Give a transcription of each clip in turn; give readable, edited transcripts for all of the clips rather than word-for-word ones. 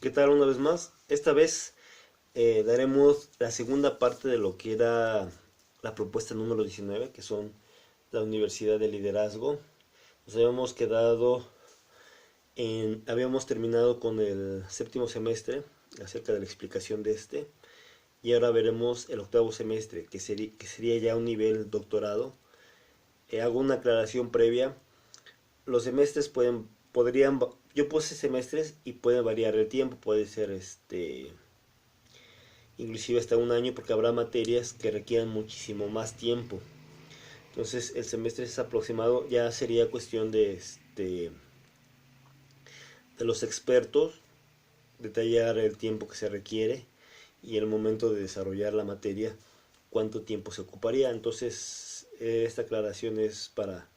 ¿Qué tal una vez más? Esta vez daremos la segunda parte de lo que era la propuesta número 19, que son la Universidad de Liderazgo. Nos habíamos quedado habíamos terminado con el séptimo semestre acerca de la explicación de este, y ahora veremos el octavo semestre, que sería ya un nivel doctorado. Hago una aclaración previa. Los semestres yo puse semestres y puede variar el tiempo, puede ser inclusive hasta un año, porque habrá materias que requieran muchísimo más tiempo. Entonces el semestre es aproximado, ya sería cuestión de los expertos detallar el tiempo que se requiere y el momento de desarrollar la materia, cuánto tiempo se ocuparía. Entonces esta aclaración es para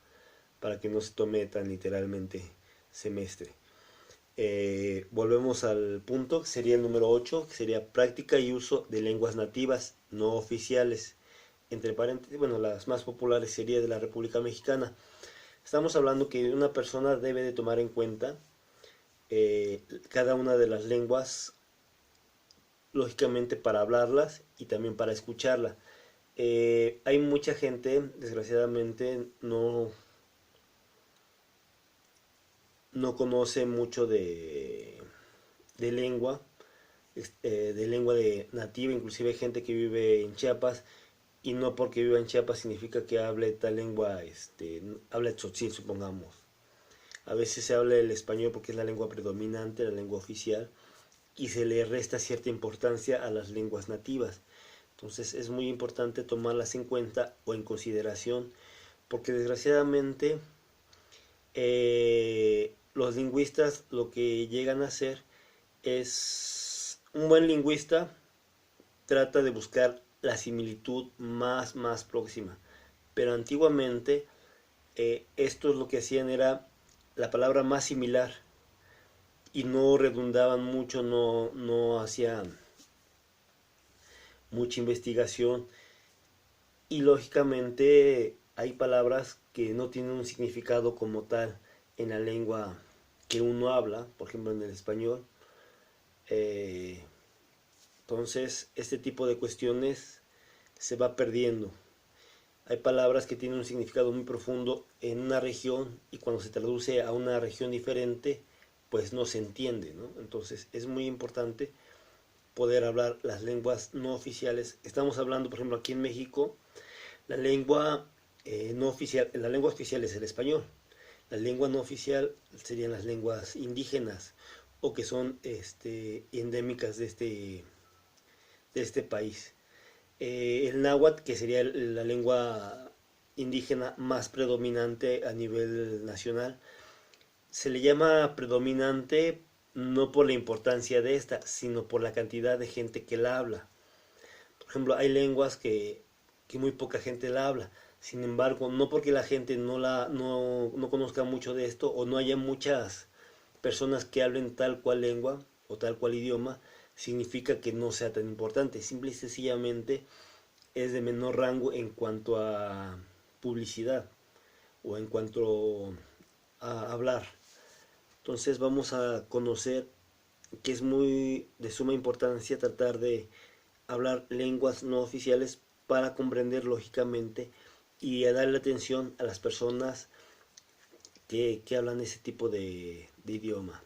que no se tome tan literalmente semestre. Volvemos al punto, que sería el número 8, que sería práctica y uso de lenguas nativas no oficiales. Entre paréntesis, bueno, las más populares sería de la República Mexicana. Estamos hablando que una persona debe de tomar en cuenta cada una de las lenguas, lógicamente para hablarlas y también para escucharla. Hay mucha gente, desgraciadamente, no conoce mucho de lengua de nativa. Inclusive hay gente que vive en Chiapas, y no porque viva en Chiapas significa que hable tal lengua, habla tzotzil, supongamos. A veces se habla el español porque es la lengua predominante, la lengua oficial, y se le resta cierta importancia a las lenguas nativas. Entonces es muy importante tomarlas en cuenta o en consideración, porque desgraciadamente los lingüistas lo que llegan a hacer es, un buen lingüista trata de buscar la similitud más próxima. Pero antiguamente estos lo que hacían era la palabra más similar, y no redundaban mucho, no hacían mucha investigación, y lógicamente hay palabras que no tienen un significado como tal en la lengua que uno habla, por ejemplo en el español. Eh, entonces este tipo de cuestiones se va perdiendo. Hay palabras que tienen un significado muy profundo en una región, y cuando se traduce a una región diferente, pues no se entiende, ¿no? Entonces es muy importante poder hablar las lenguas no oficiales. Estamos hablando, por ejemplo, aquí en México, la lengua no oficial, la lengua oficial es el español. La lengua no oficial serían las lenguas indígenas, o que son endémicas de este país. El náhuatl, que sería la lengua indígena más predominante a nivel nacional, se le llama predominante no por la importancia de esta, sino por la cantidad de gente que la habla. Por ejemplo, hay lenguas que muy poca gente la habla. Sin embargo, no porque la gente no conozca mucho de esto, o no haya muchas personas que hablen tal cual lengua o tal cual idioma, significa que no sea tan importante. Simple y sencillamente es de menor rango en cuanto a publicidad, o en cuanto a hablar. Entonces vamos a conocer que es muy de suma importancia tratar de hablar lenguas no oficiales para comprender lógicamente y a darle atención a las personas que hablan ese tipo de idioma.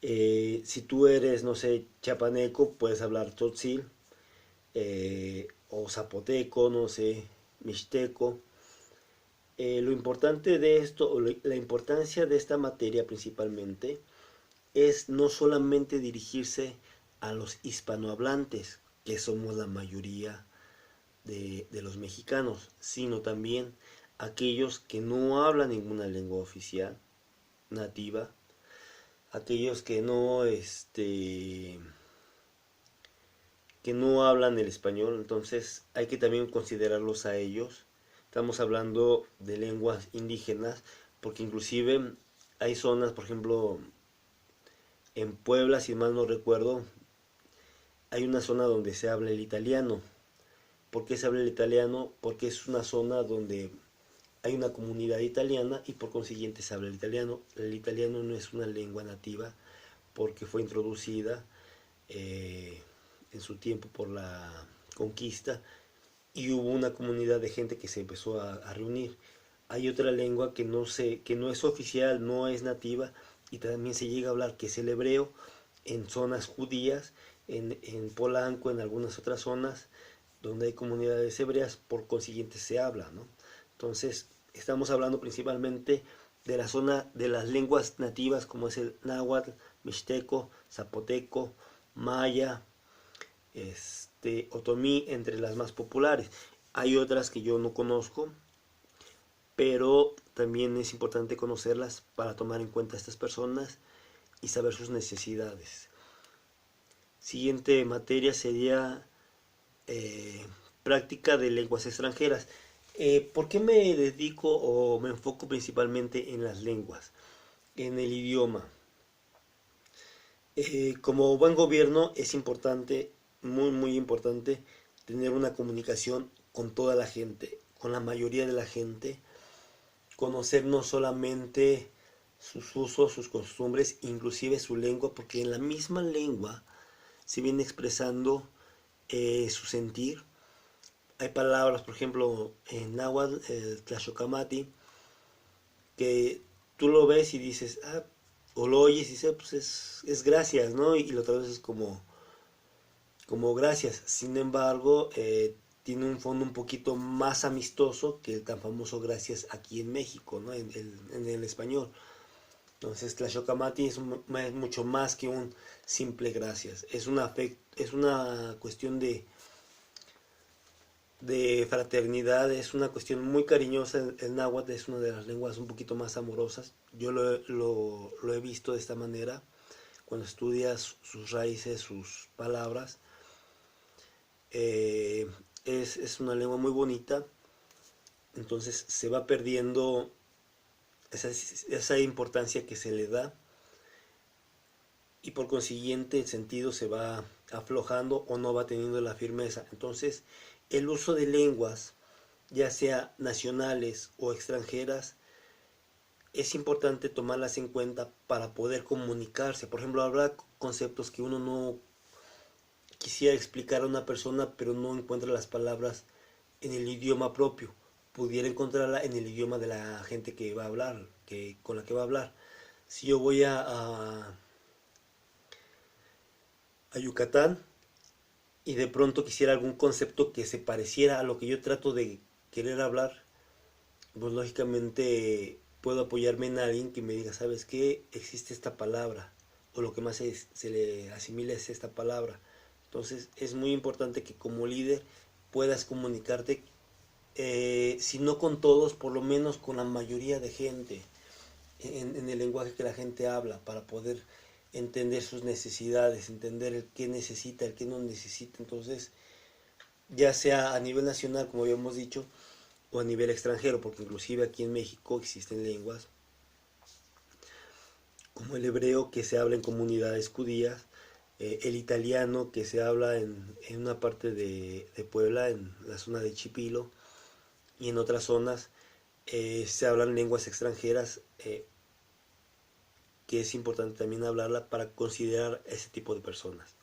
Si tú eres, no sé, chapaneco, puedes hablar tzotzil, o zapoteco, no sé, mixteco. Lo importante de esto, o la importancia de esta materia principalmente, es no solamente dirigirse a los hispanohablantes, que somos la mayoría de los mexicanos, sino también a aquellos que no hablan ninguna lengua oficial nativa, aquellos que no hablan el español. Entonces hay que también considerarlos a ellos. Estamos hablando de lenguas indígenas, porque inclusive hay zonas, por ejemplo, en Puebla, si mal no recuerdo, hay una zona donde se habla el italiano. ¿Por qué se habla el italiano? Porque es una zona donde hay una comunidad italiana, y por consiguiente se habla el italiano. El italiano no es una lengua nativa porque fue introducida en su tiempo por la conquista y hubo una comunidad de gente que se empezó a reunir. Hay otra lengua que no es oficial, no es nativa y también se llega a hablar, que es el hebreo, en zonas judías, en Polanco, en algunas otras zonas donde hay comunidades hebreas, por consiguiente se habla, ¿no? Entonces, estamos hablando principalmente de la zona de las lenguas nativas como es el náhuatl, mixteco, zapoteco, maya, otomí, entre las más populares. Hay otras que yo no conozco, pero también es importante conocerlas para tomar en cuenta a estas personas y saber sus necesidades. Siguiente materia sería práctica de lenguas extranjeras. ¿Por qué me dedico o me enfoco principalmente en las lenguas, en el idioma? Como buen gobierno es importante, muy importante, tener una comunicación con toda la gente, con la mayoría de la gente, conocer no solamente sus usos, sus costumbres, inclusive su lengua, porque en la misma lengua se viene expresando su sentir. Hay palabras, por ejemplo, en náhuatl, el tlaxocamati, que tú lo ves y dices, o lo oyes y dices, pues es gracias, ¿no? Y lo traduces como gracias. Sin embargo, tiene un fondo un poquito más amistoso que el tan famoso gracias aquí en México, ¿no? En el español. Entonces, Tlaxocamati es mucho más que un simple gracias. Es una cuestión de fraternidad, es una cuestión muy cariñosa. El náhuatl es una de las lenguas un poquito más amorosas. Yo lo he visto de esta manera cuando estudias sus raíces, sus palabras. Eh, es una lengua muy bonita, entonces se va perdiendo esa importancia que se le da y por consiguiente el sentido se va aflojando o no va teniendo la firmeza. Entonces el uso de lenguas, ya sea nacionales o extranjeras, es importante tomarlas en cuenta para poder comunicarse. Por ejemplo, habrá conceptos que uno no quisiera explicar a una persona, pero no encuentra las palabras en el idioma propio. Pudiera encontrarla en el idioma de la gente que va a hablar, con la que va a hablar. Si yo voy a Yucatán y de pronto quisiera algún concepto que se pareciera a lo que yo trato de querer hablar, pues lógicamente puedo apoyarme en alguien que me diga, ¿sabes qué? Existe esta palabra, o lo que más se le asimila es esta palabra. Entonces es muy importante que como líder puedas comunicarte, si no con todos, por lo menos con la mayoría de gente, en el lenguaje que la gente habla, para poder entender sus necesidades, entender el que necesita, el que no necesita. Entonces, ya sea a nivel nacional, como habíamos dicho, o a nivel extranjero, porque inclusive aquí en México existen lenguas como el hebreo que se habla en comunidades judías, el italiano que se habla en una parte de Puebla, en la zona de Chipilo, y en otras zonas se hablan lenguas extranjeras, que es importante también hablarla para considerar ese tipo de personas.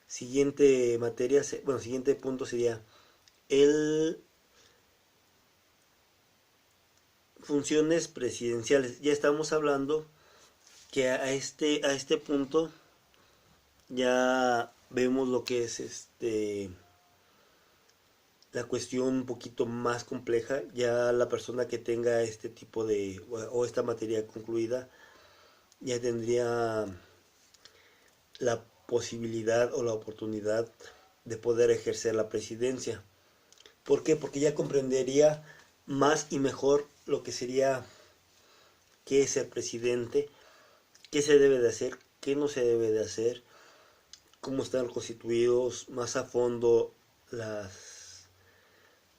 Siguiente materia, bueno, siguiente punto sería el funciones presidenciales. Ya estamos hablando que a este punto ya vemos lo que es la cuestión un poquito más compleja. Ya la persona que tenga este tipo de o esta materia concluida ya tendría la posibilidad o la oportunidad de poder ejercer la presidencia. ¿Por qué? Porque ya comprendería más y mejor lo que sería qué es ser presidente, qué se debe de hacer, qué no se debe de hacer, cómo están constituidos más a fondo las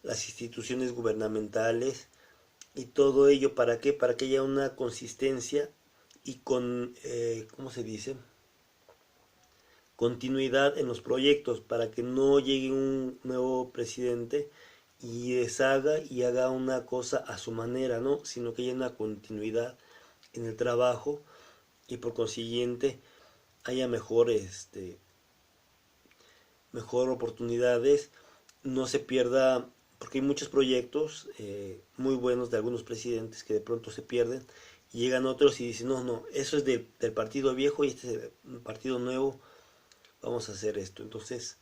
instituciones gubernamentales y todo ello. ¿Para qué? Para que haya una consistencia y ¿cómo se dice? Continuidad en los proyectos, para que no llegue un nuevo presidente y deshaga y haga una cosa a su manera, ¿no? Sino que haya una continuidad en el trabajo y por consiguiente haya mejor oportunidades, no se pierda, porque hay muchos proyectos muy buenos de algunos presidentes que de pronto se pierden y llegan otros y dicen, no, no, eso es del partido viejo y este es el partido nuevo, vamos a hacer esto. Entonces,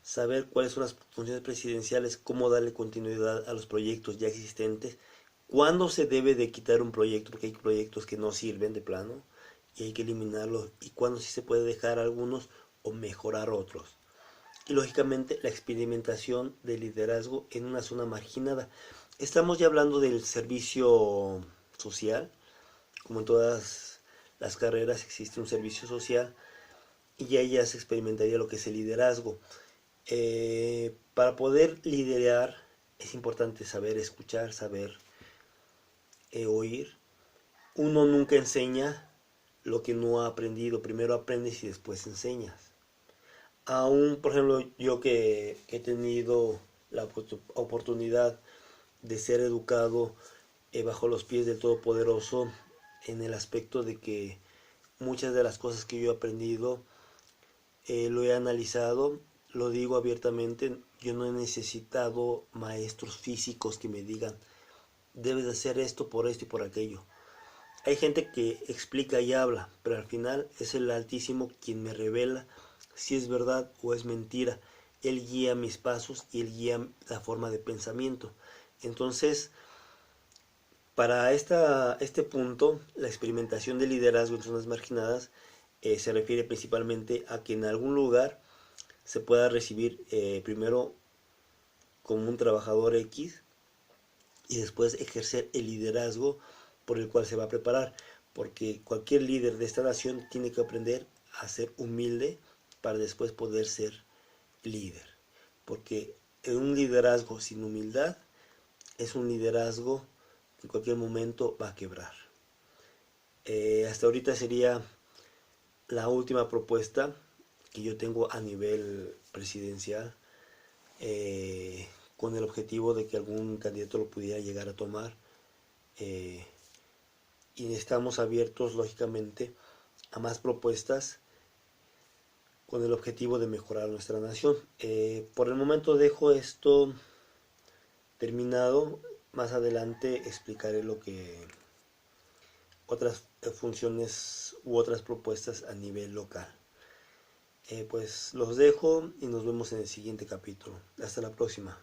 saber cuáles son las funciones presidenciales, cómo darle continuidad a los proyectos ya existentes, cuándo se debe de quitar un proyecto, porque hay proyectos que no sirven de plano y hay que eliminarlos, y cuándo sí se puede dejar algunos o mejorar otros. Y lógicamente la experimentación de liderazgo en una zona marginada. Estamos ya hablando del servicio social, como en todas las carreras existe un servicio social y ahí ya se experimentaría lo que es el liderazgo. Para poder liderar es importante saber escuchar, saber oír. Uno nunca enseña lo que no ha aprendido. Primero aprendes y después enseñas. Aún, por ejemplo, yo que he tenido la oportunidad de ser educado bajo los pies del Todopoderoso, en el aspecto de que muchas de las cosas que yo he aprendido lo he analizado, lo digo abiertamente, yo no he necesitado maestros físicos que me digan, debes de hacer esto y por aquello. Hay gente que explica y habla, pero al final es el Altísimo quien me revela si es verdad o es mentira. Él guía mis pasos y él guía la forma de pensamiento. Entonces, para este punto, la experimentación de liderazgo en zonas marginadas se refiere principalmente a que en algún lugar se pueda recibir primero como un trabajador X y después ejercer el liderazgo por el cual se va a preparar, porque cualquier líder de esta nación tiene que aprender a ser humilde para después poder ser líder, porque un liderazgo sin humildad es un liderazgo que en cualquier momento va a quebrar. Hasta ahorita sería la última propuesta que yo tengo a nivel presidencial, con el objetivo de que algún candidato lo pudiera llegar a tomar. eh, y estamos abiertos, lógicamente, a más propuestas con el objetivo de mejorar nuestra nación. Por el momento dejo esto terminado. Más adelante explicaré lo que otras funciones u otras propuestas a nivel local. Pues los dejo y nos vemos en el siguiente capítulo. Hasta la próxima.